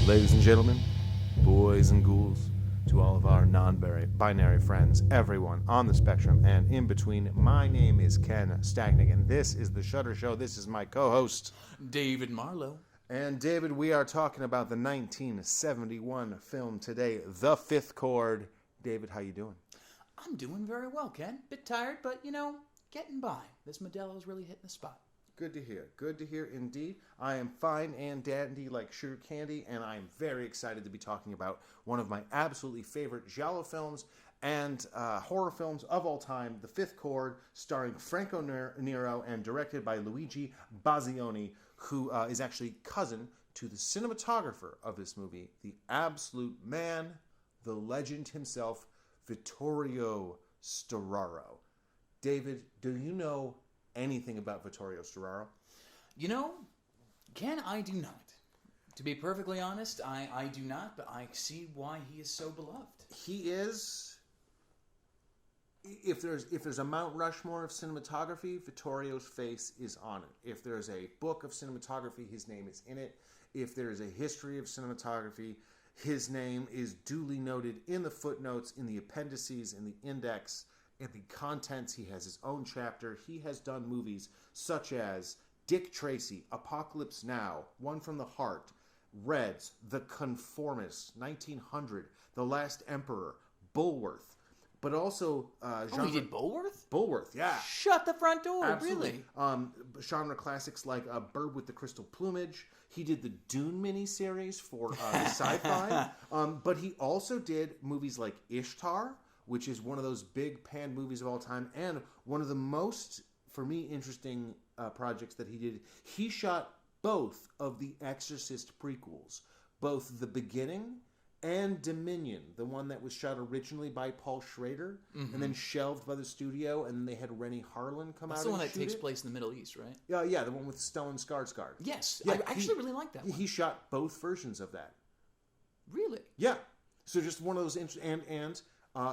Ladies and gentlemen, boys and ghouls, to all of our non-binary friends, everyone on the spectrum and in between, my name is Ken Stagnick, and this is The Shutter Show. This is my co-host, David Marlowe. And David, we are talking about the 1971 film today, The Fifth Chord. David, how you doing? I'm doing very well, Ken. Bit tired, but, getting by. This Modelo's really hitting the spot. Good to hear. Good to hear indeed. I am fine and dandy like sugar candy, and I am very excited to be talking about one of my absolutely favorite giallo films and horror films of all time, The Fifth Chord, starring Franco Nero and directed by Luigi Bazzoni, who is actually cousin to the cinematographer of this movie, the absolute man, the legend himself, Vittorio Stararo. David, do you know anything about Vittorio Stararo? Ken, I do not. To be perfectly honest, I do not, but I see why he is so beloved. He is, if there's a Mount Rushmore of cinematography, Vittorio's face is on it. If there's a book of cinematography, his name is in it. If there is a history of cinematography, his name is duly noted in the footnotes, in the appendices, in the index, in the contents. He has his own chapter. He has done movies such as Dick Tracy, Apocalypse Now, One from the Heart, Reds, The Conformists, 1900, The Last Emperor, Bulworth, but also he did Bulworth? Bulworth, yeah. Shut the front door, Absolutely. Really? Genre classics like Bird with the Crystal Plumage. He did the Dune miniseries for the sci-fi, but he also did movies like Ishtar, which is one of those big pan movies of all time, and one of the most, for me, interesting projects that he did. He shot both of the Exorcist prequels, both The Beginning and Dominion, the one that was shot originally by Paul Schrader, and then shelved by the studio, and then they had Rennie Harlan come out and shoot it. That's the one that takes place in the Middle East, right? Yeah, the one with Stellan Skarsgård. Yes, yeah, I actually really like that one. He shot both versions of that. Really? Yeah. So just one of those, and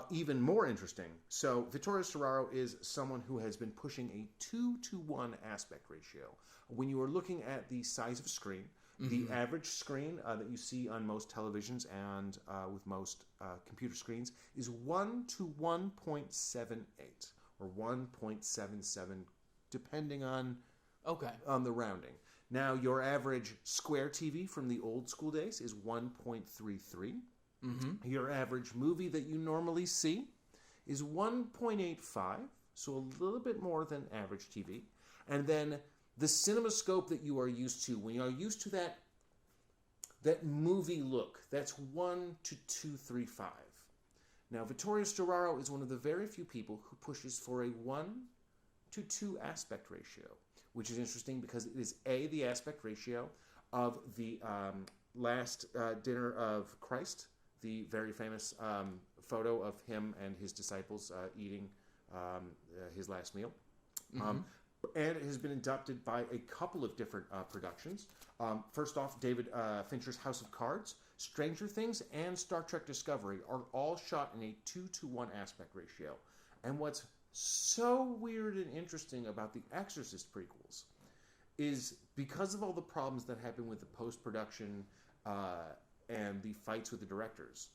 even more interesting. So Vittorio Stararo is someone who has been pushing a 2-to-1 aspect ratio. When you are looking at the size of screen, the average screen that you see on most televisions and with most computer screens is 1 to 1.78 or 1.77, depending on the rounding. Now, your average square TV from the old school days is 1.33. Your average movie that you normally see is 1.85, so a little bit more than average TV. And then the CinemaScope that you are used to, when you are used to that movie look, that's 1 to 235. Now, Vittorio Stararo is one of the very few people who pushes for a 1 to 2 aspect ratio, which is interesting because it is the aspect ratio of the Last Dinner of Christ, the very famous photo of him and his disciples eating his last meal. And it has been adopted by a couple of different productions. First off, David Fincher's House of Cards, Stranger Things, and Star Trek Discovery are all shot in a 2-to-1 aspect ratio. And what's so weird and interesting about the Exorcist prequels is because of all the problems that happen with the post-production and the fights with the directors,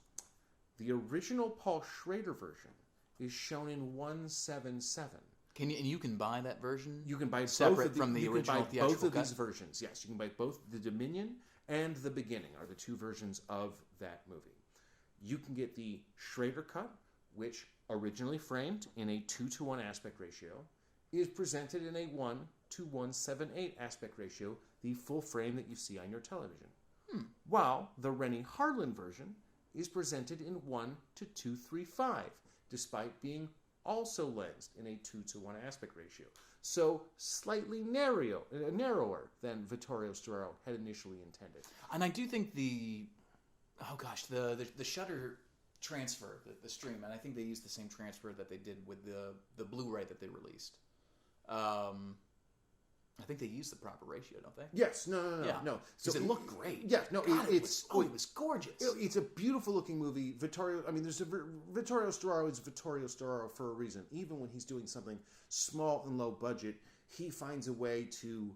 the original Paul Schrader version is shown in 177. You can buy that version? You can buy separate from the original theatrical cut? Both of these versions, yes. You can buy both the Dominion and the Beginning are the two versions of that movie. You can get the Schrader cut, which originally framed in a 2-to-1 aspect ratio, is presented in a 1 to 178 aspect ratio, the full frame that you see on your television. While the Rennie Harlan version is presented in 1 to 235, despite being also lensed in a 2-to-1 aspect ratio. So slightly narrower than Vittorio Stararo had initially intended. And I do think the Shudder transfer, the stream, and I think they used the same transfer that they did with the Blu-ray that they released. I think they use the proper ratio, don't they? Yes, no. So it looked great. Yeah, no, it was gorgeous. It's a beautiful looking movie. Vittorio Storaro is Vittorio Storaro for a reason. Even when he's doing something small and low budget, he finds a way to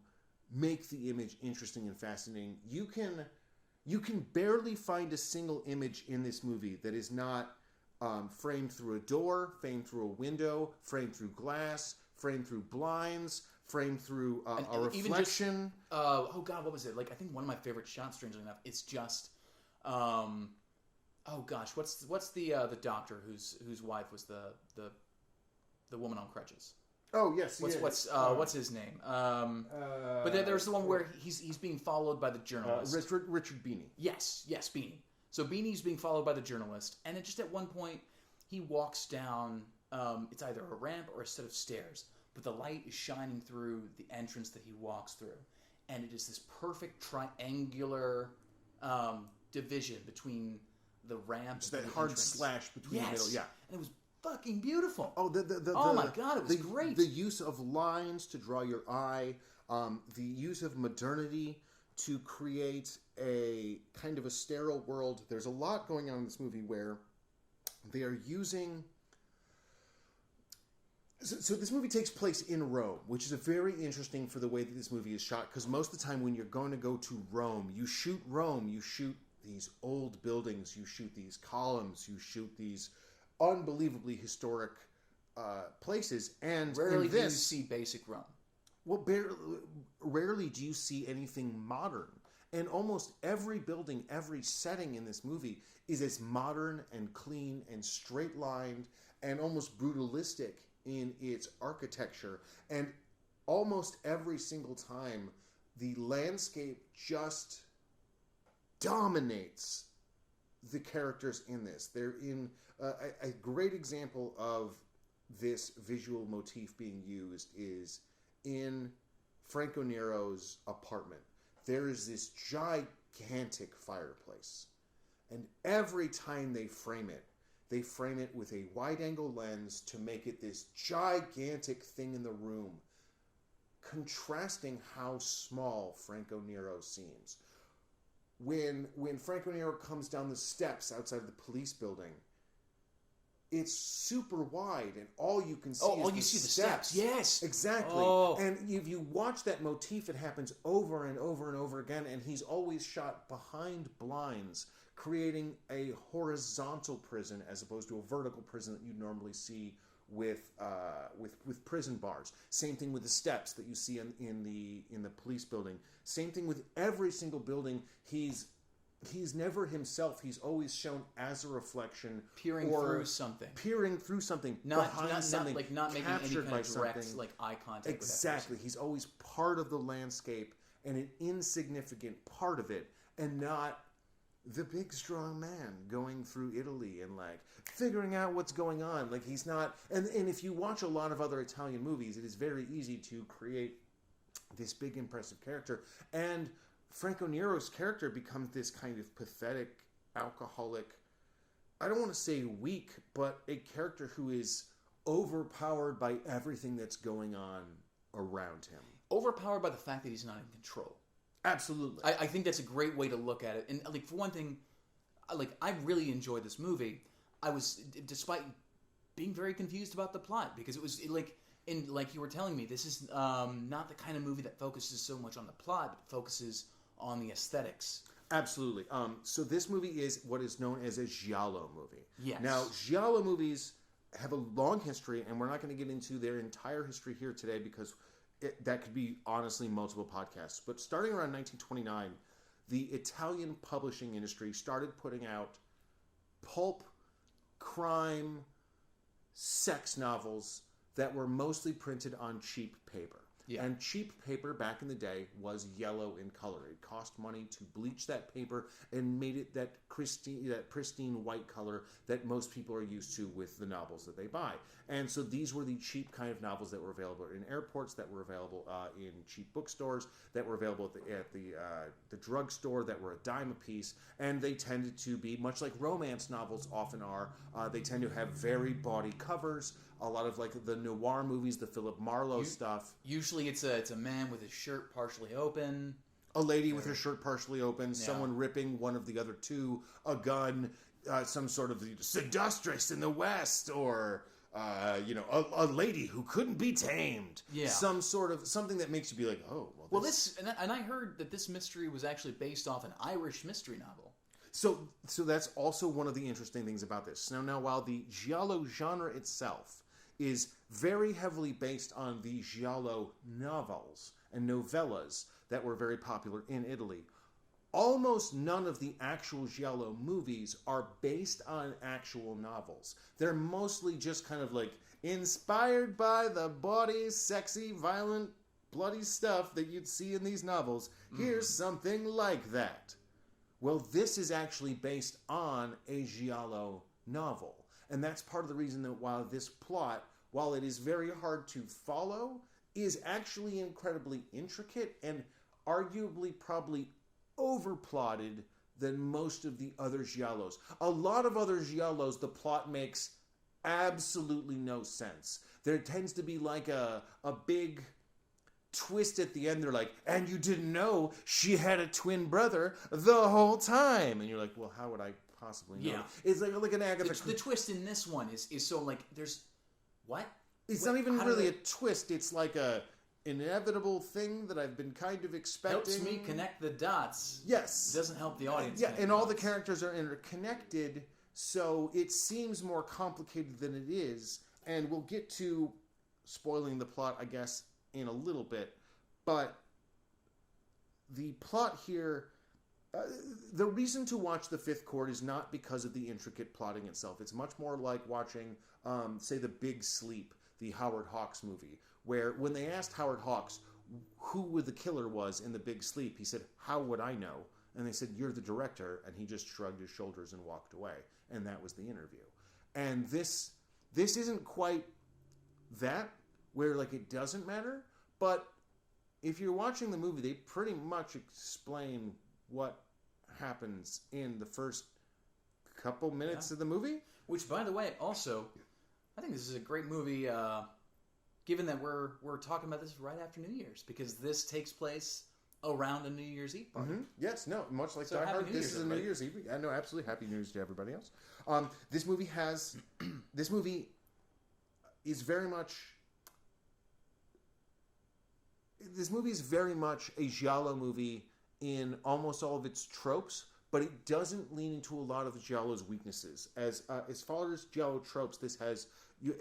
make the image interesting and fascinating. You can barely find a single image in this movie that is not framed through a door, framed through a window, framed through glass, framed through blinds, framed through a reflection. Oh God, what was it? Like, I think one of my favorite shots, strangely enough, it's just, oh gosh, what's the doctor whose wife was the woman on crutches? Oh yes, what's his name? But there's the one where he's being followed by the journalist. Richard Beanie. Yes, Beanie. So Beanie's being followed by the journalist, and it just at one point he walks down. It's either a ramp or a set of stairs, but the light is shining through the entrance that he walks through, and it is this perfect triangular division between the ramp. Just that hard slash between the middle. Yeah, and it was fucking beautiful. Oh, oh my God, it was great. The use of lines to draw your eye, the use of modernity to create a kind of a sterile world. There's a lot going on in this movie where they are using... So this movie takes place in Rome, which is a very interesting for the way that this movie is shot, because most of the time when you're going to go to Rome, you shoot these old buildings, you shoot these columns, you shoot these unbelievably historic places, and rarely do you see basic Rome. Well, rarely do you see anything modern. And almost every building, every setting in this movie is as modern and clean and straight-lined and almost brutalistic in its architecture. And almost every single time, the landscape just dominates the characters in this. They're in a great example of this visual motif being used is in Franco Nero's apartment. There is this gigantic fireplace, and every time they frame it with a wide-angle lens to make it this gigantic thing in the room, contrasting how small Franco Nero seems. When Franco Nero comes down the steps outside of the police building, it's super wide, and all you can see is the steps. Yes, exactly. Oh. And if you watch that motif, it happens over and over and over again, and he's always shot behind blinds, creating a horizontal prison as opposed to a vertical prison that you normally see with prison bars. Same thing with the steps that you see in the police building. Same thing with every single building. He's never himself. He's always shown as a reflection, peering through something, not behind something, not making any kind of direct something. eye contact. Exactly. He's always part of the landscape and an insignificant part of it, and not the big strong man going through Italy and figuring out what's going on. He's not. And if you watch a lot of other Italian movies, it is very easy to create this big impressive character, and Franco Nero's character becomes this kind of pathetic, alcoholic, I don't want to say weak, but a character who is overpowered by everything that's going on around him. Overpowered by the fact that he's not in control. Absolutely. I think that's a great way to look at it. And for one thing, I really enjoyed this movie. I was, despite being very confused about the plot, because it was like you were telling me, this is not the kind of movie that focuses so much on the plot, but focuses on the aesthetics. Absolutely. So this movie is what is known as a giallo movie. Yes. Now, giallo movies have a long history, and we're not going to get into their entire history here today because that could be, honestly, multiple podcasts. But starting around 1929, the Italian publishing industry started putting out pulp, crime, sex novels that were mostly printed on cheap paper. Yeah. And cheap paper back in the day was yellow in color. It cost money to bleach that paper and made it that pristine white color that most people are used to with the novels that they buy. And so these were the cheap kind of novels that were available in airports, that were available in cheap bookstores, that were available at the drugstore, that were a dime a piece. And they tended to be, much like romance novels often are, they tend to have very bawdy covers. A lot of the noir movies, the Philip Marlowe stuff. Usually usually it's a man with his shirt partially open. A lady with her shirt partially open, someone ripping one of the other two, a gun, some sort of seductress in the West, or a lady who couldn't be tamed. Yeah, something that makes you be like, oh, well. And I heard that this mystery was actually based off an Irish mystery novel. So that's also one of the interesting things about this. Now, while the giallo genre itself is very heavily based on the giallo novels and novellas that were very popular in Italy, almost none of the actual giallo movies are based on actual novels. They're mostly just kind of like inspired by the bawdy, sexy, violent, bloody stuff that you'd see in these novels. Here's something like that. Well, this is actually based on a giallo novel. And that's part of the reason that while this plot, while it is very hard to follow, is actually incredibly intricate and arguably probably overplotted than most of the other giallos. A lot of other giallos, the plot makes absolutely no sense. There tends to be like a big twist at the end. They're like, and you didn't know she had a twin brother the whole time. And you're like, well, how would I possibly know? Yeah. It's like an Agatha. The twist in this one is so like, there's, what? It's not even really a twist. It's like a inevitable thing that I've been kind of expecting. Helps me connect the dots. Yes. It doesn't help the audience. Yeah, and all the characters are interconnected, so it seems more complicated than it is. And we'll get to spoiling the plot, I guess, in a little bit. But the plot here, the reason to watch The Fifth Chord is not because of the intricate plotting itself. It's much more like watching, say, The Big Sleep, the Howard Hawks movie, where when they asked Howard Hawks who the killer was in The Big Sleep, he said, how would I know? And they said, you're the director. And he just shrugged his shoulders and walked away. And that was the interview. And this isn't quite that, where like it doesn't matter. But if you're watching the movie, they pretty much explain what happens in the first couple minutes of the movie. Which, by the way, also, I think this is a great movie, given that we're talking about this right after New Year's, because this takes place around a New Year's Eve party. Mm-hmm. Yes, no, much like Die Hard, this is a New Year's Eve. I know, absolutely. Happy New Year's to everybody else. This movie is very much a giallo movie in almost all of its tropes, but it doesn't lean into a lot of giallo's weaknesses. As far as giallo tropes, it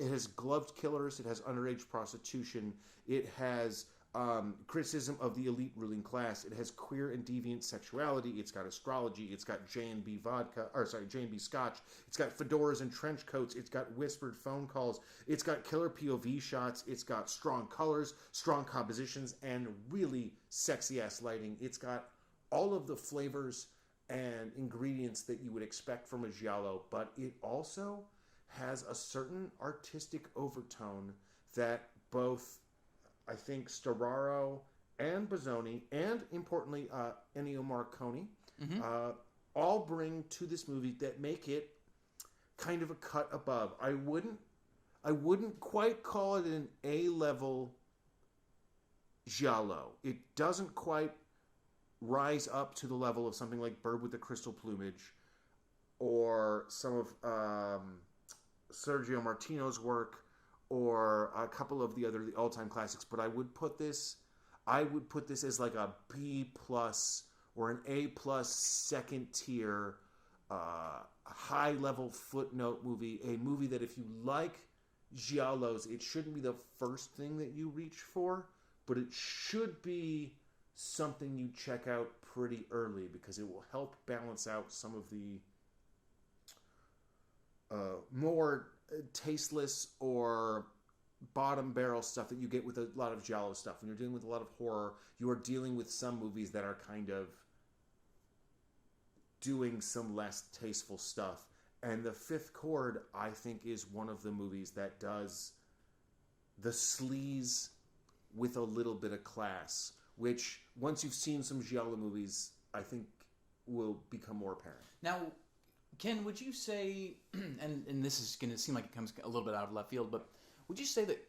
has gloved killers, it has underage prostitution, it has criticism of the elite ruling class, it has queer and deviant sexuality, it's got astrology, it's got J&B scotch, it's got fedoras and trench coats, it's got whispered phone calls, it's got killer POV shots, it's got strong colors, strong compositions, and really sexy-ass lighting. It's got all of the flavors and ingredients that you would expect from a giallo, but it also has a certain artistic overtone that both, I think, Stararo and Bazzoni, and importantly, Ennio Morricone, all bring to this movie that make it kind of a cut above. I wouldn't quite call it an A-level giallo. It doesn't quite rise up to the level of something like Bird with the Crystal Plumage or some of Sergio Martino's work, or a couple of the all-time classics, but I would put this as like a B+ or an A+ second tier, high-level footnote movie. A movie that if you like giallos, it shouldn't be the first thing that you reach for, but it should be something you check out pretty early, because it will help balance out some of the more tasteless or bottom barrel stuff that you get with a lot of giallo stuff. When you're dealing with a lot of horror, you are dealing with some movies that are kind of doing some less tasteful stuff. And The Fifth Chord, I think, is one of the movies that does the sleaze with a little bit of class, which, once you've seen some giallo movies, I think will become more apparent. Now, Ken, would you say, and this is going to seem like it comes a little bit out of left field, but would you say that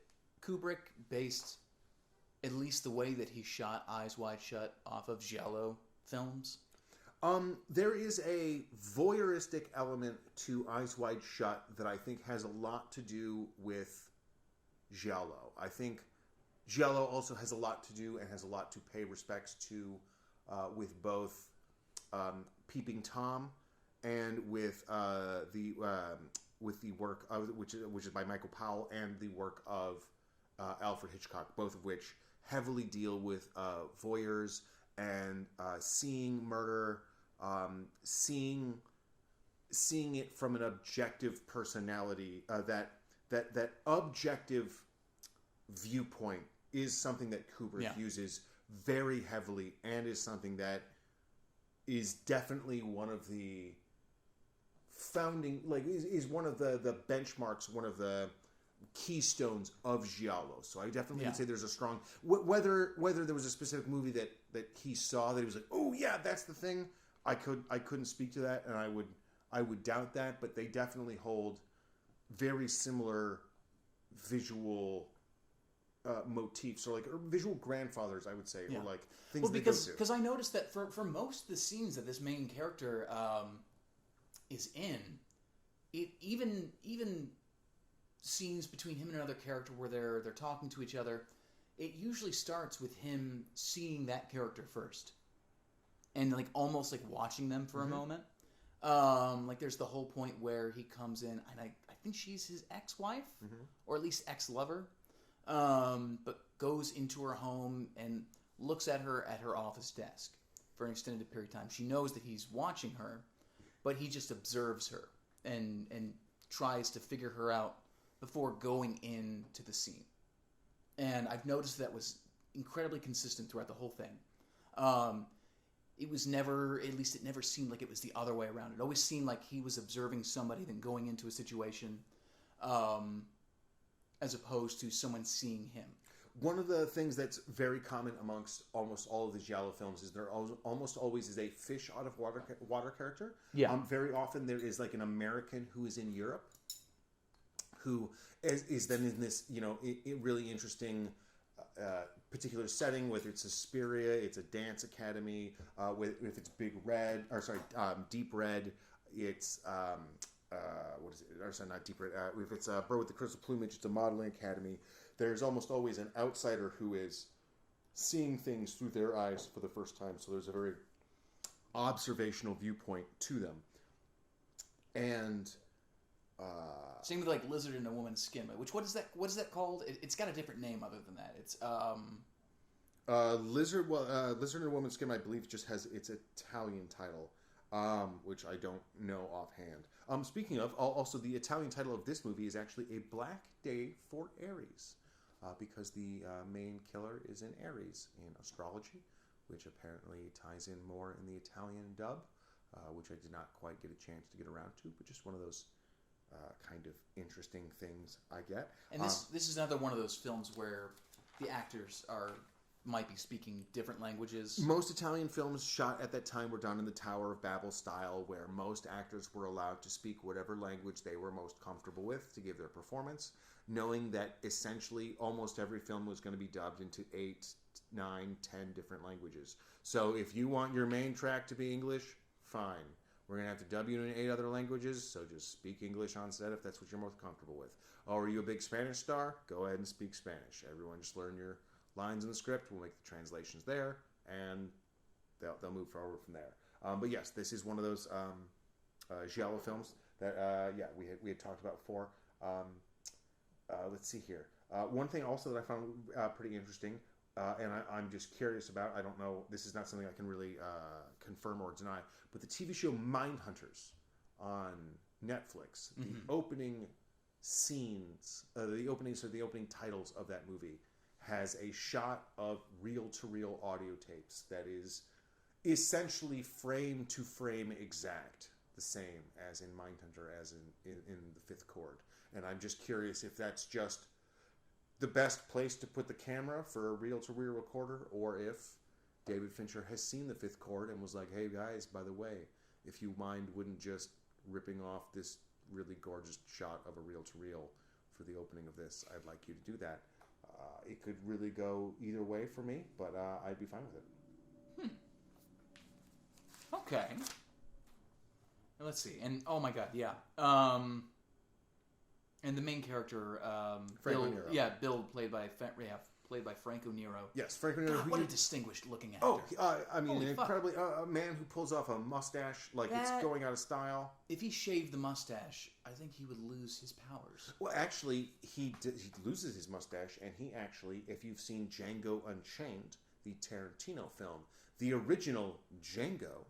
Kubrick based at least the way that he shot Eyes Wide Shut off of Giallo films. There is a voyeuristic element to Eyes Wide Shut that I think has a lot to do with Giallo. I think Giallo also has a lot to do and has a lot to pay respects to with both Peeping Tom and with the work of, which is by Michael Powell, and the work of Alfred Hitchcock, both of which heavily deal with voyeurs and seeing murder, seeing it from an objective personality. That objective viewpoint is something that Kubrick uses very heavily, and is something that is definitely one of the founding, is one of the benchmarks, one of the keystones of Giallo. So I definitely would say there's a strong, whether there was a specific movie that he saw that he was like, oh yeah, that's the thing. I couldn't speak to that, and I would doubt that, but they definitely hold very similar visual motifs, or visual grandfathers, I would say, or things. Well, because I noticed that for most of the scenes that this main character is in, it even scenes between him and another character where they're talking to each other, it usually starts with him seeing that character first, and almost watching them for a moment. There's the whole point where he comes in, and I think she's his ex-wife, or at least ex-lover, but goes into her home and looks at her at her office desk for an extended period of time. She knows that he's watching her, but he just observes her and tries to figure her out before going into the scene. And I've noticed that was incredibly consistent throughout the whole thing. It was never, at least it never seemed like it was the other way around. It always seemed like he was observing somebody, then going into a situation, as opposed to someone seeing him. One of the things that's very common amongst almost all of the Giallo films is there almost always is a fish out of water character. Yeah. Very often there is an American who is in Europe, who is then in this really interesting particular setting, whether it's Suspiria, it's a dance academy, if it's Deep Red, it's what is it? Or sorry, not Deep Red. If it's Bird with the Crystal Plumage, it's a modeling academy. There's almost always an outsider who is seeing things through their eyes for the first time. So there's a very observational viewpoint to them. And same with Lizard in a Woman's Skin. What is that called? It's got a different name other than that. It's Lizard in a Woman's Skin, I believe, just has its Italian title, which I don't know offhand. Speaking of, also the Italian title of this movie is actually A Black Day for Aries, because the main killer is in Aries in astrology, which apparently ties in more in the Italian dub, which I did not quite get a chance to get around to, but just one of those kind of interesting things I get. And this is another one of those films where the actors might be speaking different languages. Most Italian films shot at that time were done in the Tower of Babel style, where most actors were allowed to speak whatever language they were most comfortable with to give their performance, knowing that essentially almost every film was going to be dubbed into 8, 9, 10 different languages. So if you want your main track to be English, fine. We're going to have to dub you in 8 other languages, so just speak English on set if that's what you're most comfortable with. Oh, are you a big Spanish star? Go ahead and speak Spanish. Everyone just learn your lines in the script. We'll make the translations there, and they'll move forward from there. But yes, this is one of those Giallo films that we had talked about before. Let's see here. One thing also that I found pretty interesting, and I'm just curious about. I don't know. This is not something I can really confirm or deny. But the TV show Mindhunters on Netflix, the opening scenes, the opening titles of that movie has a shot of reel-to-reel audio tapes that is essentially frame-to-frame exact, the same as in Mindhunter, as in The Fifth Chord. And I'm just curious if that's just the best place to put the camera for a reel-to-reel recorder, or if David Fincher has seen The Fifth Chord and was like, hey guys, by the way, if you wouldn't just ripping off this really gorgeous shot of a reel-to-reel for the opening of this, I'd like you to do that. It could really go either way for me, but I'd be fine with it. Okay. Let's see. And oh my god, yeah. And the main character, Franco Bill, Nero. yeah, Bill, played by Franco Nero. Yes, Franco Nero. God, what a distinguished looking actor. Oh, I mean, Holy an incredibly a man who pulls off a mustache like it's going out of style. If he shaved the mustache, I think he would lose his powers. Well, actually, he loses his mustache, and he actually, if you've seen Django Unchained, the Tarantino film, the original Django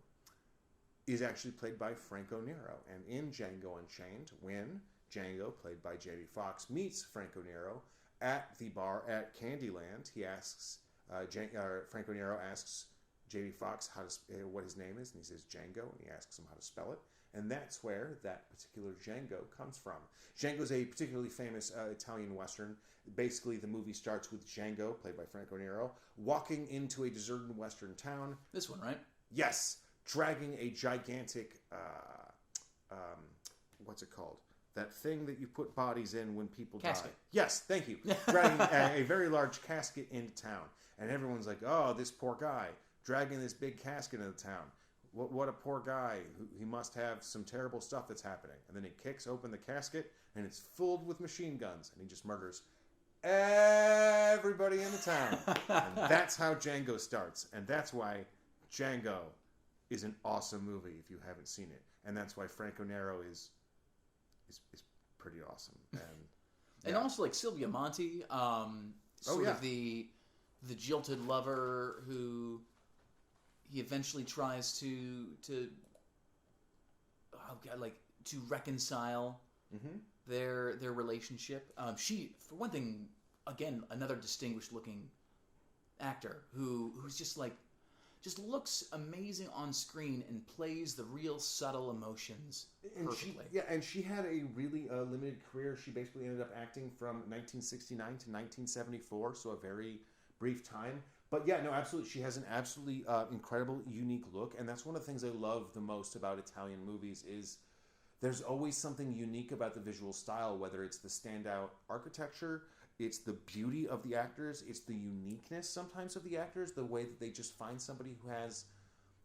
is actually played by Franco Nero. And in Django Unchained, when Django, played by Jamie Foxx, meets Franco Nero at the bar at Candyland, he asks, Franco Nero asks Jamie Foxx what his name is, and he says Django, and he asks him how to spell it. And that's where that particular Django comes from. Django's a particularly famous Italian Western. Basically, the movie starts with Django, played by Franco Nero, walking into a deserted Western town. This one, right? Yes, dragging a gigantic, what's it called? That thing that you put bodies in when people Casket. die. Yes, thank you. Dragging a very large casket into town. And everyone's like, oh, this poor guy, dragging this big casket into town. What a poor guy. He must have some terrible stuff that's happening. And then he kicks open the casket, and it's filled with machine guns. And he just murders everybody in the town. And that's how Django starts. And that's why Django is an awesome movie if you haven't seen it. And that's why Franco Nero is pretty awesome. And also like Sylvia Monti, sort of the jilted lover who he eventually tries to reconcile their relationship. She, for one thing, again, another distinguished looking actor who's just looks amazing on screen and plays the real subtle emotions perfectly. And she had a really limited career. She basically ended up acting from 1969 to 1974, so a very brief time. But yeah, no, absolutely. She has an absolutely incredible, unique look, and that's one of the things I love the most about Italian movies is there's always something unique about the visual style, whether it's the standout architecture, it's the beauty of the actors, it's the uniqueness sometimes of the actors, the way that they just find somebody who has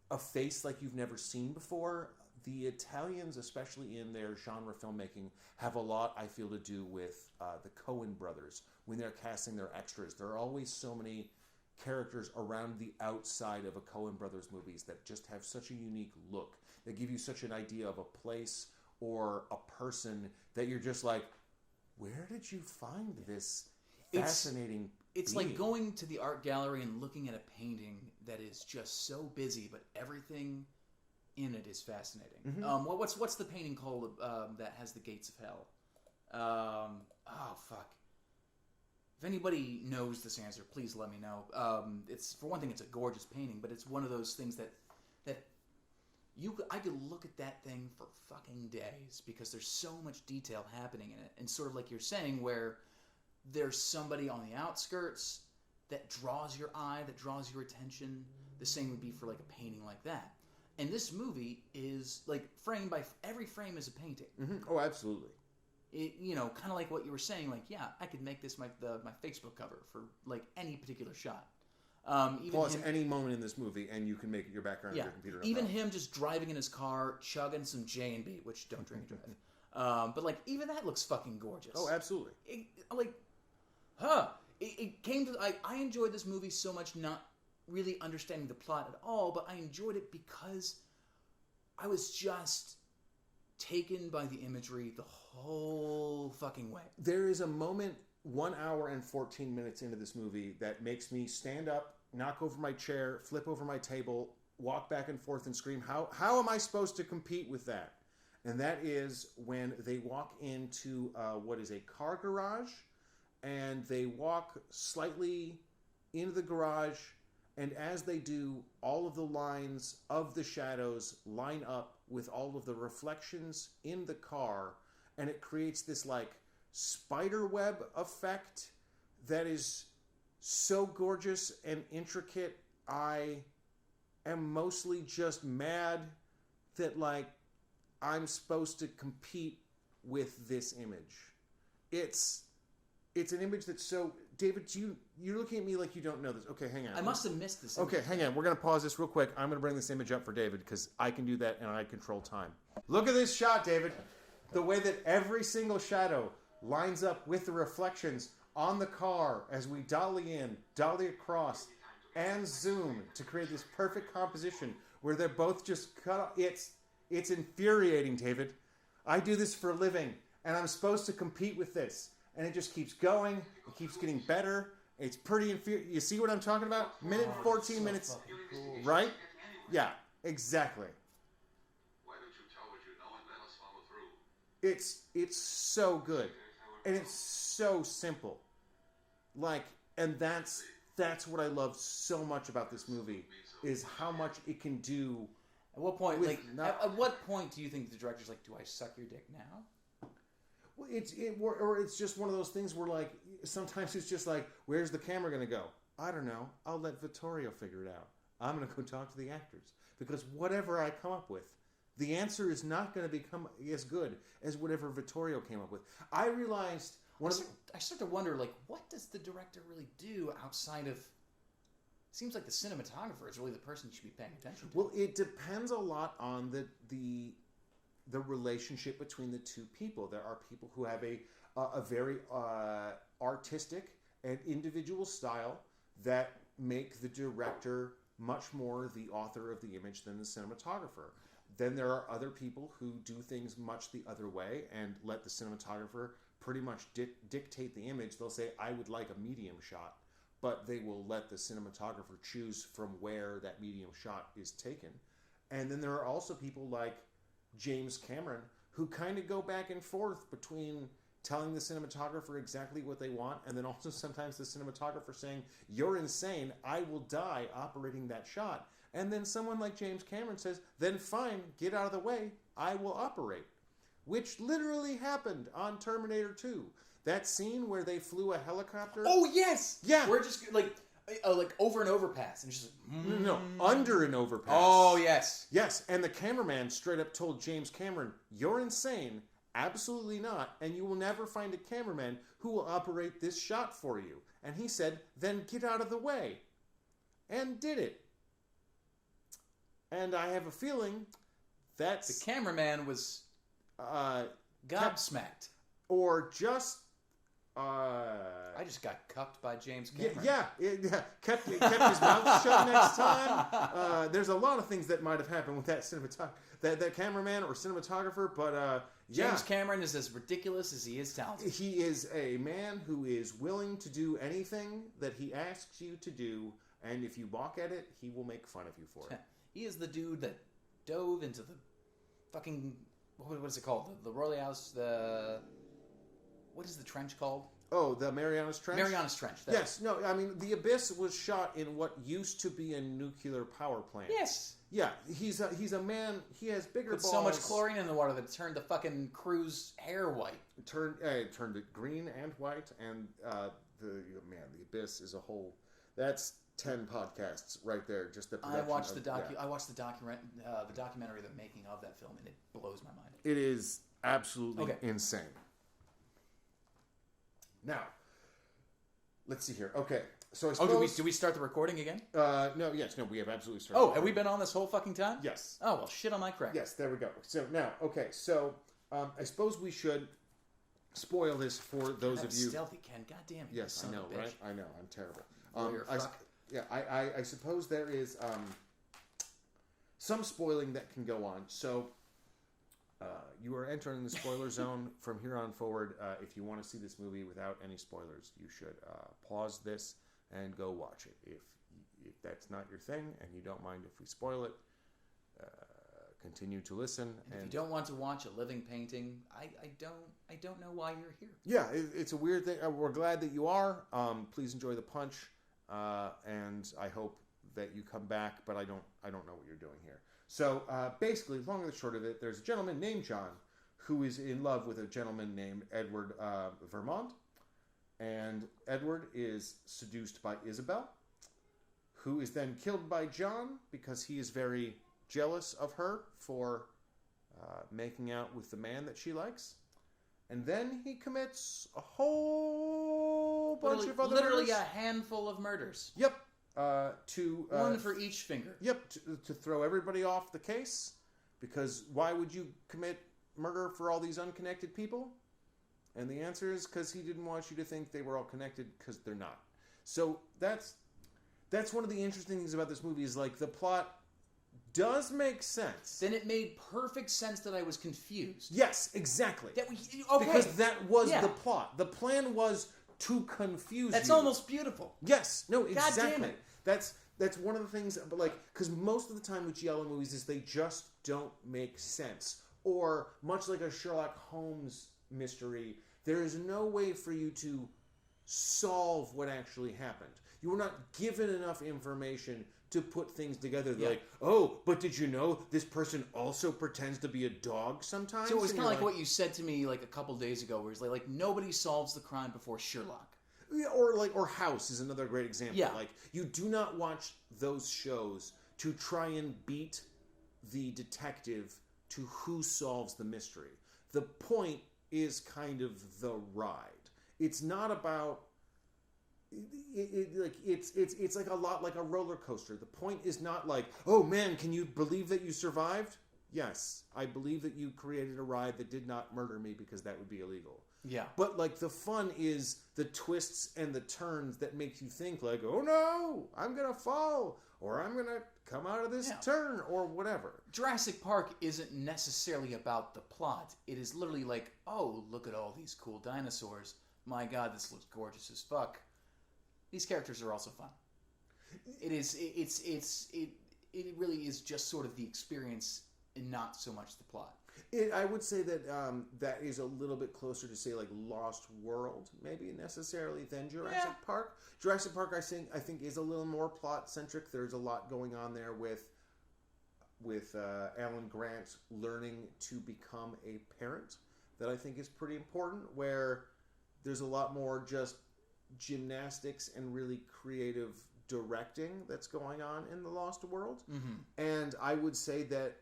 a face like you've never seen before. The Italians, especially in their genre filmmaking, have a lot, I feel, to do with the Coen brothers. When they're casting their extras, there are always so many characters around the outside of a Coen brothers movies that just have such a unique look. They give you such an idea of a place or a person that you're just like, where did you find this fascinating It's being? like going to the art gallery and looking at a painting that is just so busy, but everything in it is fascinating. What's the painting called that has the gates of hell? Oh, fuck. If anybody knows this answer, please let me know. It's, for one thing, it's a gorgeous painting, but it's one of those things that I could look at that thing for fucking days because there's so much detail happening in it. And sort of like you're saying, where there's somebody on the outskirts that draws your eye, that draws your attention. The same would be for like a painting like that. And this movie is like frame by every frame is a painting. Oh, absolutely. It, kind of like what you were saying. Like, yeah, I could make this my Facebook cover for like any particular shot. Plus, any moment in this movie, and you can make it your background on your computer. Even him just driving in his car, chugging some J&B, which don't drink and drive. But like, even that looks fucking gorgeous. Oh, absolutely. It came to I enjoyed this movie so much, not really understanding the plot at all, but I enjoyed it because I was just taken by the imagery the whole fucking way. There is a moment 1 hour and 14 minutes into this movie that makes me stand up, knock over my chair, flip over my table, walk back and forth and scream, how am I supposed to compete with that? And that is when they walk into what is a car garage, and they walk slightly into the garage, and as they do, all of the lines of the shadows line up with all of the reflections in the car, and it creates this like spider web effect that is so gorgeous and intricate. I am mostly just mad that like I'm supposed to compete with this image. It's It's an image that's so... David, you're looking at me like you don't know this. Okay, hang on. I must have missed this. Okay, hang on. We're going to pause this real quick. I'm going to bring this image up for David because I can do that and I control time. Look at this shot, David. The way that every single shadow lines up with the reflections on the car as we dolly in, dolly across, and zoom to create this perfect composition where they're both just cut off. It's infuriating, David. I do this for a living, and I'm supposed to compete with this. And it just keeps going. It keeps getting better. It's pretty infuriating. You see what I'm talking about? Minute 14 minutes. Cool. Right? Yeah, exactly. Why don't you tell what you know and let us follow through? It's so good. And it's so simple. Like, and that's what I love so much about this movie, is how much it can do. At what point, at what point do you think the director's like, do I suck your dick now? Well, it's just one of those things where, like, sometimes it's just like, where's the camera going to go? I don't know. I'll let Vittorio figure it out. I'm going to go talk to the actors. Because whatever I come up with, the answer is not going to become as good as whatever Vittorio came up with. I realized... I start to wonder, like, what does the director really do outside of... It seems like the cinematographer is really the person you should be paying attention to. Well, it depends a lot on the relationship between the two people. There are people who have a very artistic and individual style that make the director much more the author of the image than the cinematographer. Then there are other people who do things much the other way and let the cinematographer pretty much dictate the image. They'll say, I would like a medium shot, but they will let the cinematographer choose from where that medium shot is taken. And then there are also people like James Cameron, who kind of go back and forth between telling the cinematographer exactly what they want, and then also sometimes the cinematographer saying, you're insane, I will die operating that shot. And then someone like James Cameron says, then fine, get out of the way, I will operate. Which literally happened on Terminator 2. That scene where they flew a helicopter. Oh, yes! Yeah. We're just, like over an overpass. And just No, under an overpass. Oh, yes. Yes, and the cameraman straight up told James Cameron, you're insane, absolutely not, and you will never find a cameraman who will operate this shot for you. And he said, then get out of the way. And did it. And I have a feeling that's... The cameraman was gobsmacked. Or just... I just got cucked by James Cameron. Kept his mouth shut next time. There's a lot of things that might have happened with that cameraman or cinematographer, but James Cameron is as ridiculous as he is talented. He is a man who is willing to do anything that he asks you to do, and if you balk at it, he will make fun of you for it. He is the dude that dove into the fucking... What is it called? The Royalehouse, what is the trench called? Oh, the Marianas Trench? Marianas Trench. Yes. No, I mean, the Abyss was shot in what used to be a nuclear power plant. Yes. Yeah, he's a man, he has bigger balls. Put so much chlorine in the water that it turned the fucking crew's hair white. It turned it green and white, and the Abyss is a whole... That's 10 podcasts right there, just the production. I watched the documentary, The Making of that film, and it blows my mind. It is absolutely insane. Now, let's see here. Okay, so I suppose... do we start the recording again? No, we have absolutely started. Oh, have we been on this whole fucking time? Yes. Oh, well, shit on my crack. Yes, there we go. So now, okay, so I suppose we should spoil this for those of you... Stealthy, Ken. God damn it. Yes, I know, right? I know, I'm terrible. Fuck. I suppose there is some spoiling that can go on. So you are entering the spoiler zone from here on forward. If you want to see this movie without any spoilers, you should pause this and go watch it. If that's not your thing and you don't mind if we spoil it, continue to listen. And if you don't want to watch a living painting, I don't know why you're here. Yeah, it's a weird thing. We're glad that you are. Please enjoy the punch. And I hope that you come back, but I don't know what you're doing here. So basically, long and the short of it, there's a gentleman named John who is in love with a gentleman named Edward Vermont, and Edward is seduced by Isabel, who is then killed by John because he is very jealous of her for making out with the man that she likes, and then he commits a whole bunch of other literally murders. a handful of murders. Yep. One for each finger. Yep. To throw everybody off the case, because why would you commit murder for all these unconnected people? And the answer is because he didn't want you to think they were all connected, because they're not. So that's one of the interesting things about this movie is like the plot does make sense. Then it made perfect sense that I was confused. Yes, exactly. Okay. Because that was the plot. The plan was to confuse That's you. almost beautiful. Yes. No, exactly. God damn it. That's one of the things, but like, because most of the time with giallo movies is they just don't make sense. Or, much like a Sherlock Holmes mystery, there is no way for you to solve what actually happened. You were not given enough information to put things together. Yeah. Like, oh, but did you know this person also pretends to be a dog sometimes? So it was And kind of you're like what you said to me like a couple days ago, where it's like nobody solves the crime before Sherlock. Yeah, or House is another great example. Yeah. Like, you do not watch those shows to try and beat the detective to who solves the mystery. The point is kind of the ride. It's not about it's like a lot like a roller coaster. The point is not like, oh man, can you believe that you survived? Yes, I believe that you created a ride that did not murder me, because that would be illegal. Yeah. But like the fun is the twists and the turns that make you think like, oh no, I'm gonna fall, or I'm gonna come out of this turn, or whatever. Jurassic Park isn't necessarily about the plot. It is literally like, oh, look at all these cool dinosaurs. My God, this looks gorgeous as fuck. These characters are also fun. It really is just sort of the experience and not so much the plot. I would say that that is a little bit closer to, say, like Lost World, maybe necessarily, than Jurassic Park. Jurassic Park, I think, is a little more plot centric. There's a lot going on there with Alan Grant learning to become a parent that I think is pretty important. Where there's a lot more just gymnastics and really creative directing that's going on in the Lost World. Mm-hmm. And I would say that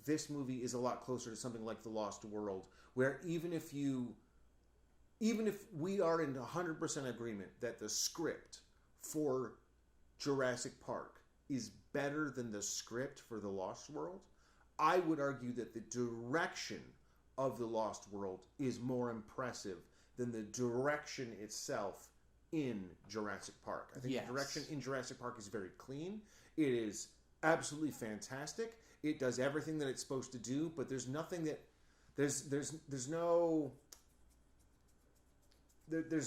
this movie is a lot closer to something like The Lost World, where even if we are in 100% agreement that the script for Jurassic Park is better than the script for The Lost World, I would argue that the direction of The Lost World is more impressive than the direction itself in Jurassic Park. I think the direction in Jurassic Park is very clean. It is absolutely fantastic. It does everything that it's supposed to do, but there's nothing that there's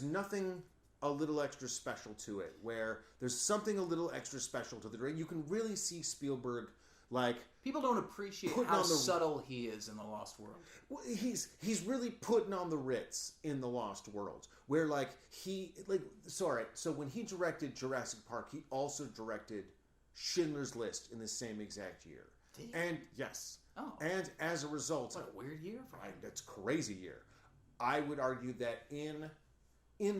nothing a little extra special to it. Where there's something a little extra special to the direction. You can really see Spielberg, like, people don't appreciate how subtle he is in The Lost World. Well, he's really putting on the Ritz in The Lost World, where like so when he directed Jurassic Park, he also directed Schindler's List in the same exact year. And yes. Oh. And as a result, what a weird year for him. That's a crazy year. I would argue that in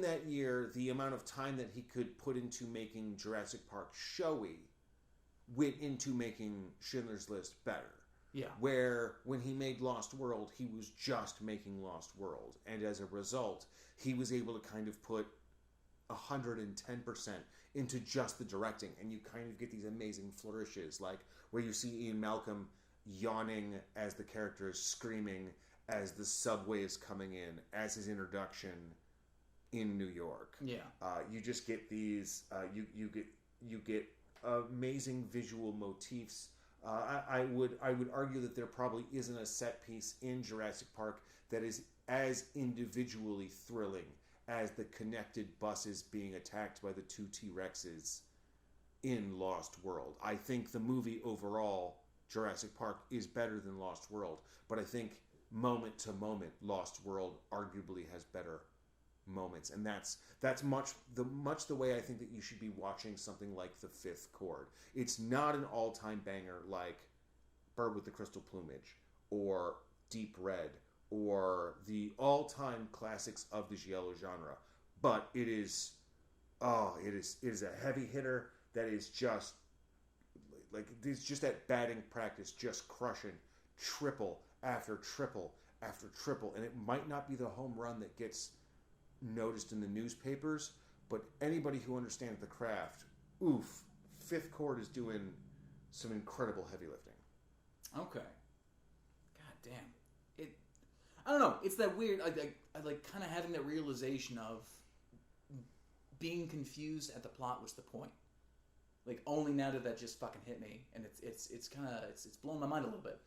that year, the amount of time that he could put into making Jurassic Park showy went into making Schindler's List better. Yeah. Where when he made Lost World, he was just making Lost World. And as a result, he was able to kind of put 110% into just the directing. And you kind of get these amazing flourishes, like where you see Ian Malcolm yawning as the character is screaming as the subway is coming in, as his introduction in New York. Yeah. You just get these, you get amazing visual motifs. I would argue that there probably isn't a set piece in Jurassic Park that is as individually thrilling as the connected buses being attacked by the two T-Rexes in Lost World. I think the movie overall, Jurassic Park, is better than Lost World, but I think moment to moment, Lost World arguably has better moments, and that's much the way I think that you should be watching something like The Fifth Chord. It's not an all-time banger like Bird with the Crystal Plumage or Deep Red or the all-time classics of the giallo genre, but it is a heavy hitter that is just like, it's just at batting practice, just crushing triple after triple after triple, and it might not be the home run that gets noticed in the newspapers, but anybody who understands the craft, oof, Fifth Chord is doing some incredible heavy lifting. Okay. God damn. I don't know. It's that weird. I like kind of having that realization of being confused at the plot was the point. Like only now did that just fucking hit me, and it's kind of it's blown my mind a little bit.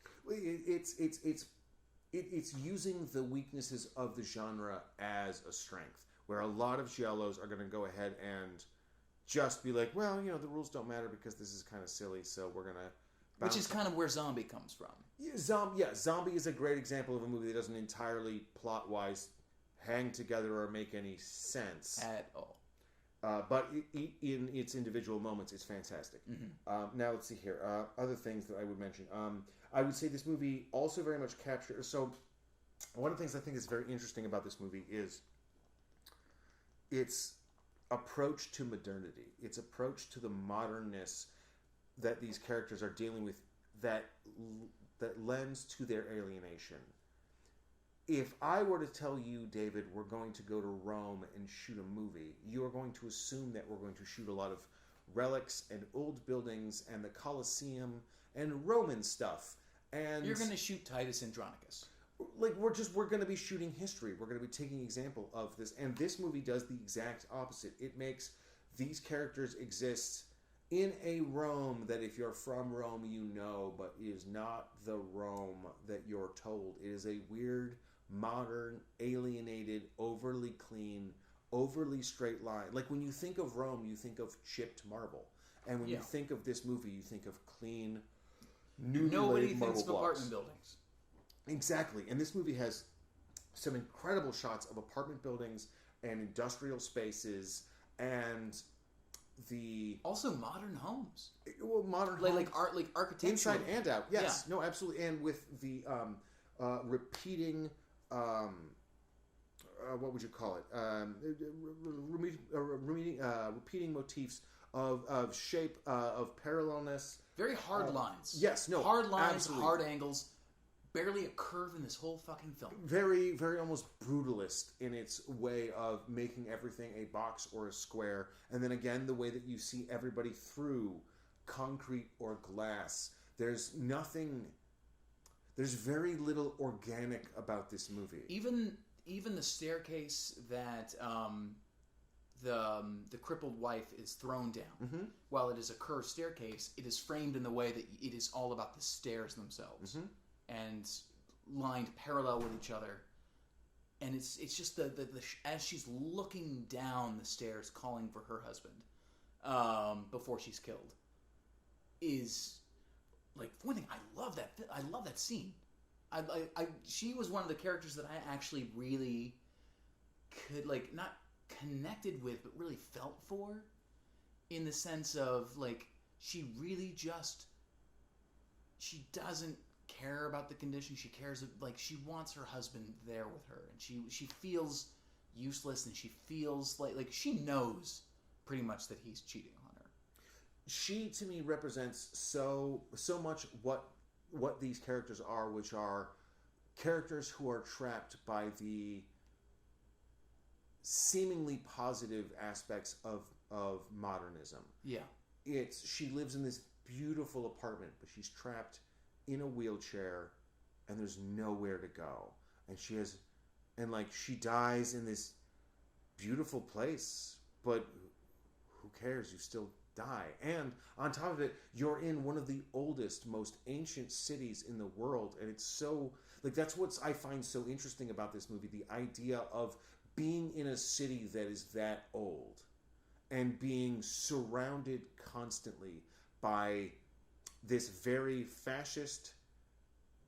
It's using the weaknesses of the genre as a strength, where a lot of giallos are going to go ahead and just be like, well, the rules don't matter because this is kind of silly, so we're gonna. Which is kind of where Zombie comes from. Yeah, Zombie is a great example of a movie that doesn't entirely plot-wise hang together or make any sense At all. But in its individual moments, it's fantastic. Mm-hmm. Now, let's see here. Other things that I would mention. I would say this movie also very much captures... So, one of the things I think is very interesting about this movie is its approach to modernity. Its approach to the modernness that these characters are dealing with that lends to their alienation. If I were to tell you, David, we're going to go to Rome and shoot a movie, you are going to assume that we're going to shoot a lot of relics and old buildings and the Colosseum and Roman stuff. And you're going to shoot Titus Andronicus. Like we're going to be shooting history. We're going to be taking example of this. And this movie does the exact opposite. It makes these characters exist in a Rome that if you're from Rome, but is not the Rome that you're told. It is a weird, modern, alienated, overly clean, overly straight line. Like when you think of Rome, you think of chipped marble. And when you think of this movie, you think of clean, newly laid marble blocks. Of apartment buildings. Exactly. And this movie has some incredible shots of apartment buildings and industrial spaces and also modern homes. Well, modern homes, like art, like architecture, inside and out. Yes, no, absolutely. And with the repeating, what would you call it? Repeating motifs of shape, of parallelness. Very hard lines. Yes, no, hard lines, absolutely. Hard angles. Barely a curve in this whole fucking film. Very, very almost brutalist in its way of making everything a box or a square. And then again, the way that you see everybody through concrete or glass. There's very little organic about this movie. Even the staircase that the crippled wife is thrown down, mm-hmm. while it is a curved staircase, it is framed in the way that it is all about the stairs themselves. Mm-hmm. And lined parallel with each other, and it's just the as she's looking down the stairs, calling for her husband, before she's killed, is like one thing. I love that scene. She was one of the characters that I actually really could not connected with, but really felt for, in the sense of she really she doesn't care about the condition. She cares, she wants her husband there with her, and she feels useless, and she feels like she knows pretty much that he's cheating on her. She to me represents so much what these characters are, which are characters who are trapped by the seemingly positive aspects of modernism. Yeah. She lives in this beautiful apartment, but she's trapped in a wheelchair, and there's nowhere to go, and she dies in this beautiful place, but who cares? You still die. And on top of it, you're in one of the oldest, most ancient cities in the world, and it's so that's what I find so interesting about this movie, the idea of being in a city that is that old and being surrounded constantly by this very fascist,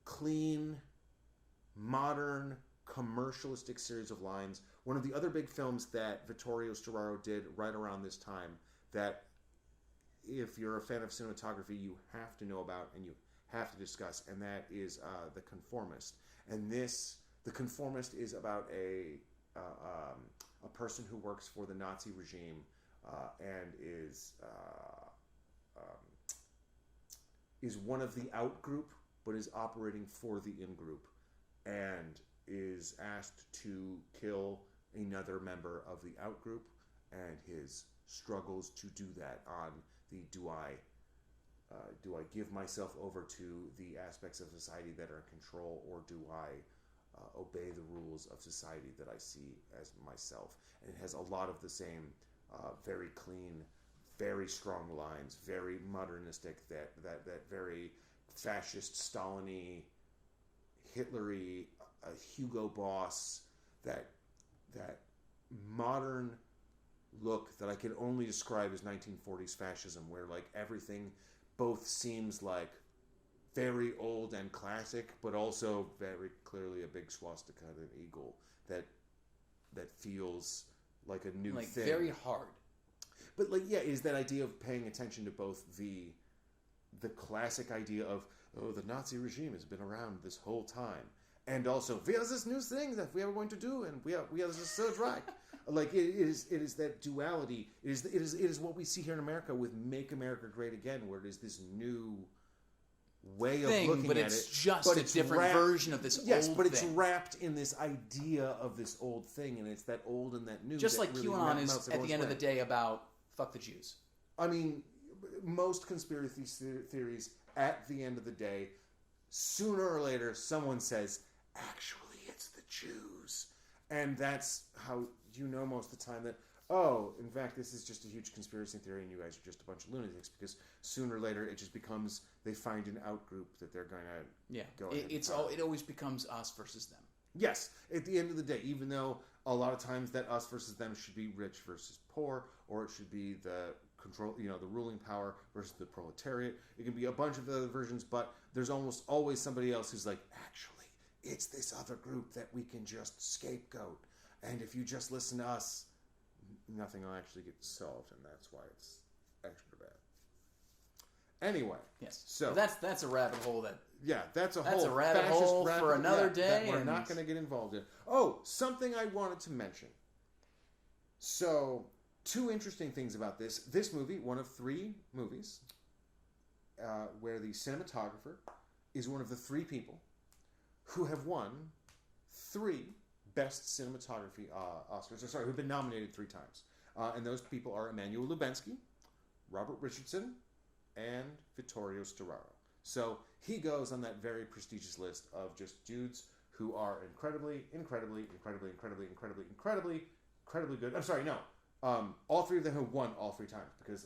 clean, modern, commercialistic series of lines. One of the other big films that Vittorio Storaro did right around this time that, if you're a fan of cinematography, you have to know about and you have to discuss, and that is The Conformist. And The Conformist is about a person who works for the Nazi regime and is one of the out group, but is operating for the in group, and is asked to kill another member of the out group, and his struggles to do that on the do I give myself over to the aspects of society that are in control, or do I obey the rules of society that I see as myself? And it has a lot of the same very clean, very strong lines, very modernistic, that very fascist, Stalin-y, Hitler-y, Hugo Boss, that modern look that I can only describe as 1940s fascism, where like everything both seems like very old and classic, but also very clearly a big swastika and an eagle that feels like a new thing. Very hard. But like, yeah, is that idea of paying attention to both the classic idea of, oh, the Nazi regime has been around this whole time, and also we have this new thing that we are going to do, and we are this Third Reich. Like it is that duality. It is what we see here in America with Make America Great Again, where it is this new way of looking at it. But it's just a different version of this old thing. Yes, but it's wrapped in this idea of this old thing, and it's that old and that new. Just that like really QAnon is at the end of the day about fuck the Jews. I mean, most conspiracy theories, at the end of the day, sooner or later, someone says, actually, it's the Jews. And that's how you know most of the time that, oh, in fact, this is just a huge conspiracy theory and you guys are just a bunch of lunatics, because sooner or later it just becomes, they find an out-group that they're going to go ahead it always becomes us versus them. Yes, at the end of the day, even though a lot of times that us versus them should be rich versus poor, or it should be the control, the ruling power versus the proletariat. It can be a bunch of other versions, but there's almost always somebody else who's like, actually, it's this other group that we can just scapegoat. And if you just listen to us, nothing will actually get solved, and that's why it's extra bad. Anyway, yes. So that's a rabbit hole that. Yeah, that's a rabbit hole for another day. That we're not going to get involved in. Oh, something I wanted to mention. So, two interesting things about this. This movie, one of 3 movies, where the cinematographer is one of the 3 people who have won 3 Best Cinematography Oscars. Who've been nominated 3 times. And those people are Emmanuel Lubensky, Robert Richardson, and Vittorio Storaro. So he goes on that very prestigious list of just dudes who are incredibly good. I'm sorry, no. All 3 of them have won all 3 times, because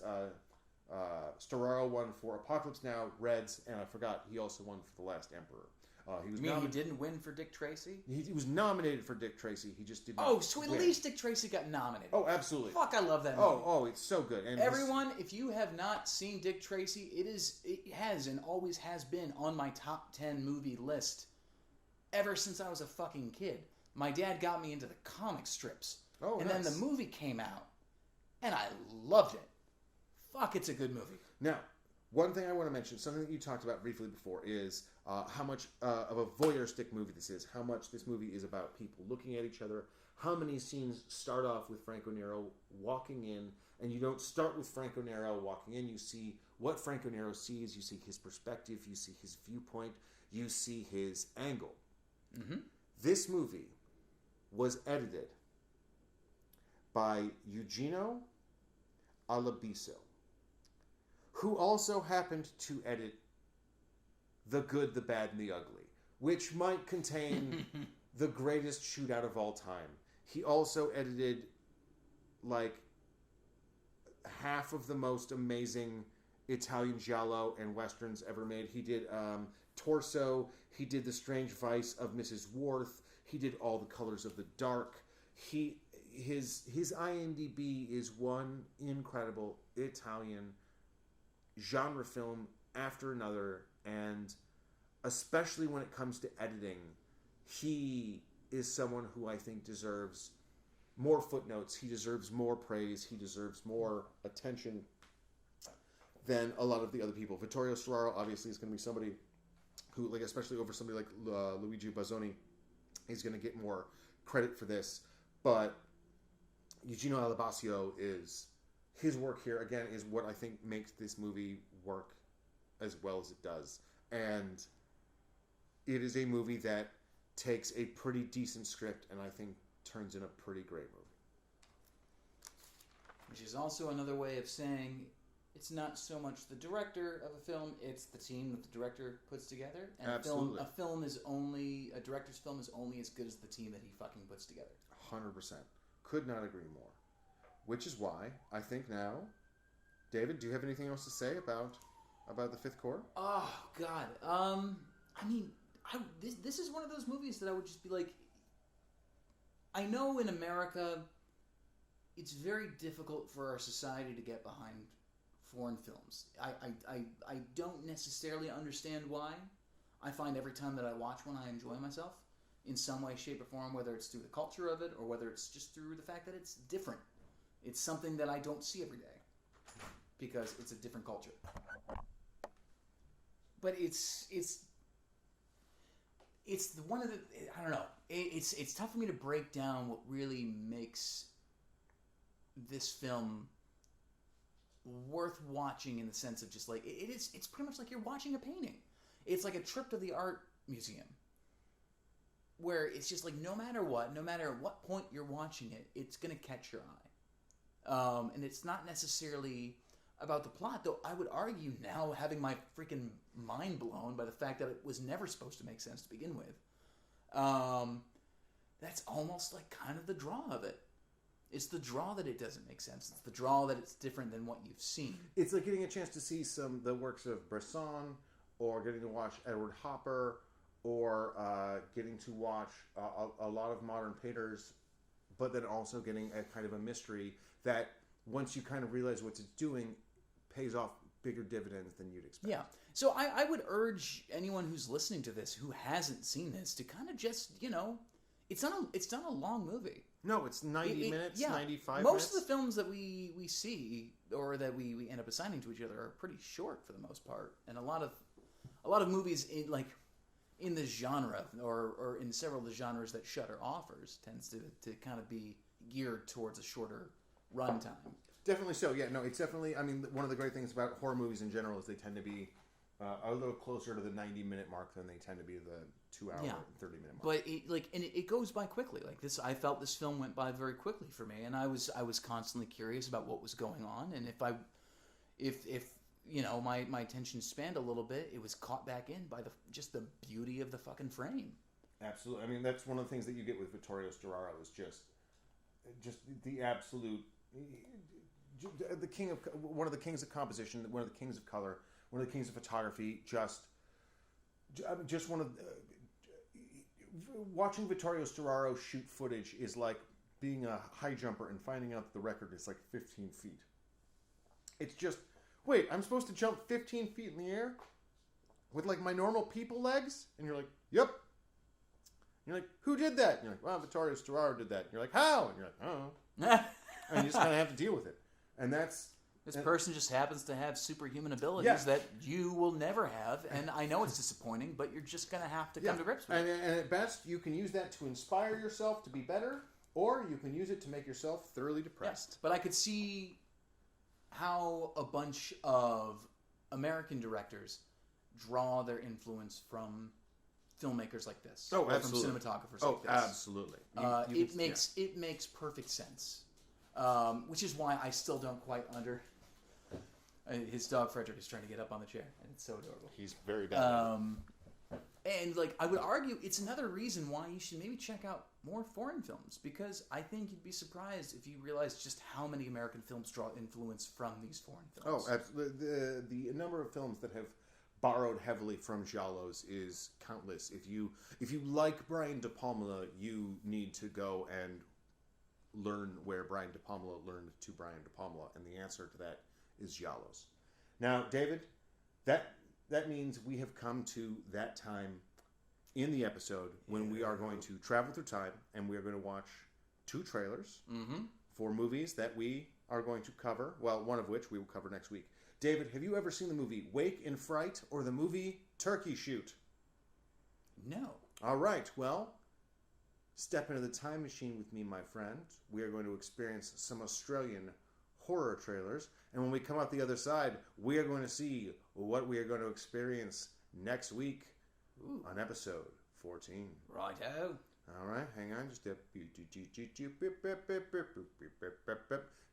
Storaro won for Apocalypse Now, Reds, and I forgot, he also won for The Last Emperor. He didn't win for Dick Tracy? He was nominated for Dick Tracy. He just did not. Oh, so at least Dick Tracy got nominated. Oh, absolutely. Fuck, I love that movie. Oh, it's so good. And everyone, if you have not seen Dick Tracy, it has and always has been on my top 10 movie list ever since I was a fucking kid. My dad got me into the comic strips. Oh, and nice. then the movie came out, and I loved it. Fuck, it's a good movie. Now, one thing I want to mention, something that you talked about briefly before, is how much of a voyeuristic movie this is. How much this movie is about people looking at each other. How many scenes start off with Franco Nero walking in, and you don't start with Franco Nero walking in. You see what Franco Nero sees. You see his perspective. You see his viewpoint. You see his angle. Mm-hmm. This movie was edited by Eugenio Alabiso, who also happened to edit The Good, the Bad, and the Ugly, which might contain the greatest shootout of all time. He also edited, like, half of the most amazing Italian giallo and westerns ever made. He did Torso. He did The Strange Vice of Mrs. Worth. He did All the Colors of the Dark. His IMDb is one incredible Italian genre film after another, and especially when it comes to editing, he is someone who I think deserves more footnotes. He deserves more praise. He deserves more attention than a lot of the other people. Vittorio Storaro obviously is going to be somebody who, like, especially over somebody like Luigi Bazzoni, is going to get more credit for this. But Eugenio Alabacio is... his work here, again, is what I think makes this movie work as well as it does. And it is a movie that takes a pretty decent script and I think turns in a pretty great movie. Which is also another way of saying it's not so much the director of a film, it's the team that the director puts together. And Absolutely. a director's film is only as good as the team that he fucking puts together. 100%. Could not agree more. Which is why I think now, David, do you have anything else to say about the Fifth Core? Oh God. I mean, this is one of those movies that I would just be like. I know in America, it's very difficult for our society to get behind foreign films. I don't necessarily understand why. I find every time that I watch one, I enjoy myself in some way, shape, or form, whether it's through the culture of it or whether it's just through the fact that it's different. It's something that I don't see every day because it's a different culture. But it's one of the, I don't know. It's tough for me to break down what really makes this film worth watching in the sense of just like it's pretty much like you're watching a painting. It's like a trip to the art museum where it's just like no matter what point you're watching it, it's gonna catch your eye. And it's not necessarily about the plot, though I would argue now, having my freaking mind blown by the fact that it was never supposed to make sense to begin with. That's almost like kind of the draw of it. It's the draw that it doesn't make sense. It's the draw that it's different than what you've seen. It's like getting a chance to see the works of Bresson, or getting to watch Edward Hopper, or getting to watch a lot of modern painters, but then also getting a kind of a mystery that once you kind of realize what it's doing, pays off bigger dividends than you'd expect. Yeah. So I would urge anyone who's listening to this who hasn't seen this to kind of just, it's not a long movie. No, it's 90 minutes, yeah. 95 Most minutes. of the films that we see or that we end up assigning to each other are pretty short for the most part. And a lot of movies in the genre or in several of the genres that Shudder offers tends to kind of be geared towards a shorter runtime. Definitely so. Yeah, no, it's definitely. I mean, one of the great things about horror movies in general is they tend to be a little closer to the 90-minute mark than they tend to be the 2 hour and 30-minute mark. But it goes by quickly. Like this, I felt this film went by very quickly for me, and I was constantly curious about what was going on, and if my attention spanned a little bit, it was caught back in by just the beauty of the fucking frame. Absolutely. I mean, that's one of the things that you get with Vittorio Storaro is just the absolute. One of the kings of composition, one of the kings of color, one of the kings of photography. Just one of watching Vittorio Storaro shoot footage is like being a high jumper and finding out that the record is like 15 feet. It's just, wait, I'm supposed to jump 15 feet in the air with like my normal people legs, and you're like, yep. And you're like, who did that? And you're like, well, Vittorio Storaro did that. And you're like, how? And you're like, oh. And you just kind of have to deal with it. And this person just happens to have superhuman abilities that you will never have, and I know it's disappointing, but you're just going to have to come to grips with it. And at best, you can use that to inspire yourself to be better, or you can use it to make yourself thoroughly depressed. Yes. But I could see how a bunch of American directors draw their influence from filmmakers like this. Oh, absolutely. From cinematographers like this. Absolutely. It makes perfect sense. Which is why I still don't quite his dog Frederick is trying to get up on the chair, and it's so adorable. He's very bad. And like I would argue, it's another reason why you should maybe check out more foreign films, because I think you'd be surprised if you realize just how many American films draw influence from these foreign films. Oh, absolutely. The number of films that have borrowed heavily from giallos is countless. If you like Brian De Palma, you need to go and learn where Brian De Palma learned to Brian De Palma, and the answer to that is giallos. Now, David, that means we have come to that time in the episode when we are going to travel through time, and we are going to watch 2 trailers for movies that we are going to cover, well, one of which we will cover next week. David, have you ever seen the movie Wake in Fright or the movie Turkey Shoot? No. All right, well, step into the time machine with me, my friend. We are going to experience some Australian horror trailers, and when we come out the other side, we are going to see what we are going to experience next week on episode 14. Righto. All right, hang on, just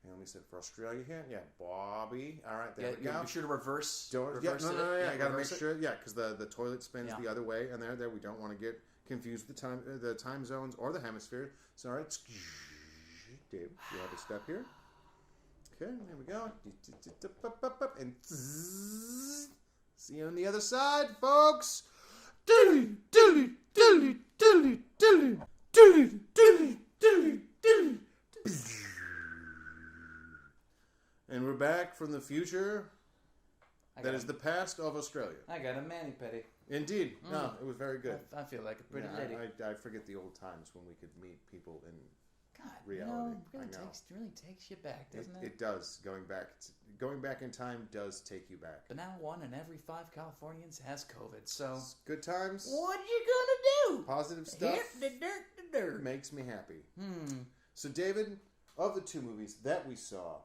and let me set for Australia here. Yeah, Bobby. All right, there we Yeah, go. be sure to reverse. No, I got to make reverse it. sure. Yeah, because the toilet spins the other way, and there we don't want to get confused with the time zones or the hemisphere. So all right, Dave, you have a step here. Okay, there we go. And see you on the other side, folks. And we're back from the future. That is the past of Australia. I got a mani-pedi. Indeed. No, it was very good. I feel like a pretty lady. I forget the old times when we could meet people in God, reality. Really takes you back, doesn't it? It does. Going back in time does take you back. But now 1 in every 5 Californians has COVID, so... It's good times. What you gonna do? Positive stuff. Hit the dirt. Makes me happy. So, David, of the 2 movies that we saw,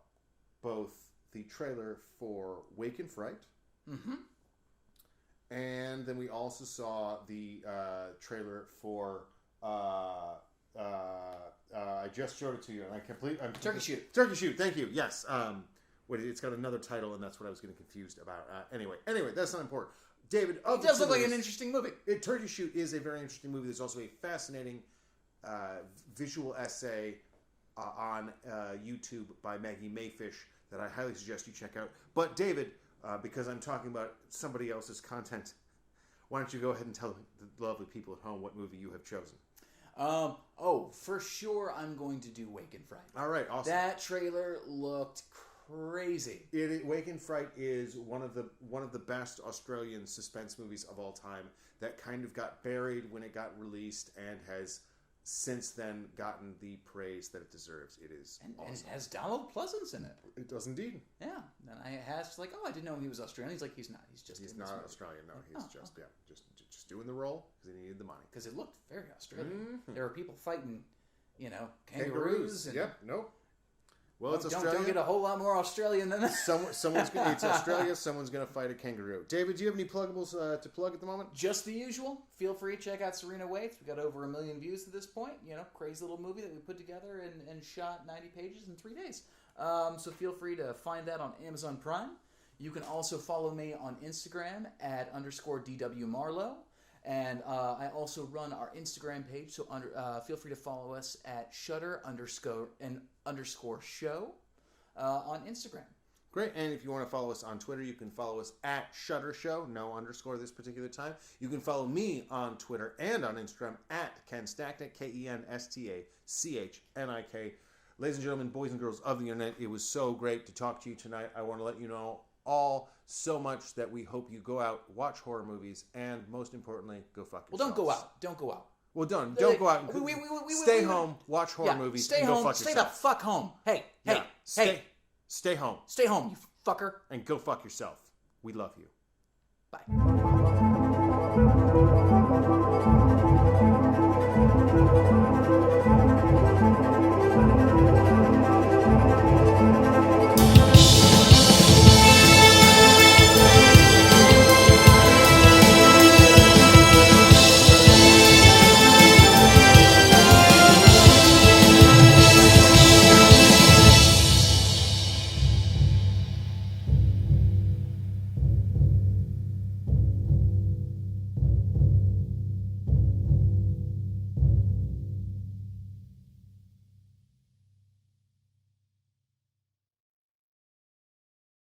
both the trailer for Wake and Fright, and then we also saw the trailer for... I just showed it to you, and Turkey Shoot. Turkey Shoot. Thank you. Yes. It's got another title, and that's what I was getting confused about. Anyway, that's not important. David, it does look like an interesting movie. Turkey Shoot is a very interesting movie. There's also a fascinating visual essay on YouTube by Maggie Mayfish that I highly suggest you check out. But David, because I'm talking about somebody else's content, why don't you go ahead and tell the lovely people at home what movie you have chosen? For sure I'm going to do Wake and Fright. All right, awesome. That trailer looked crazy. Wake and Fright is one of the best Australian suspense movies of all time that kind of got buried when it got released and has since then gotten the praise that it deserves. It is awesome. And it has Donald Pleasance in it. It does indeed. Yeah. And I asked, like, I didn't know he was Australian. He's like, he's not. He's not Australian. No, he's just doing the role because he needed the money. Because it looked very Australian. There were people fighting, kangaroos. And, yep. Nope. Well, it's Australia. Don't get a whole lot more Australian than that. It's Australia. Someone's going to fight a kangaroo. David, do you have any pluggables to plug at the moment? Just the usual. Feel free to check out Serena Waits. We got over 1 million views to this point. Crazy little movie that we put together and shot 90 pages in 3 days. So feel free to find that on Amazon Prime. You can also follow me on Instagram at _DWMarlowe. And I also run our Instagram page, so feel free to follow us at Shutter _show on Instagram. Great, and if you want to follow us on Twitter, you can follow us at Shutter Show, no underscore this particular time. You can follow me on Twitter and on Instagram at Ken Stacknick, KenStacknik. Ladies and gentlemen, boys and girls of the internet, it was so great to talk to you tonight. I want to let you know all so much that we hope you go out, watch horror movies, and most importantly, go fuck yourselves. Well, don't go out. Well, don't go out. Stay home, watch horror movies, stay and home, go fuck yourself. Stay the fuck home. Hey. Stay home. Stay home, you fucker. And go fuck yourself. We love you. Bye.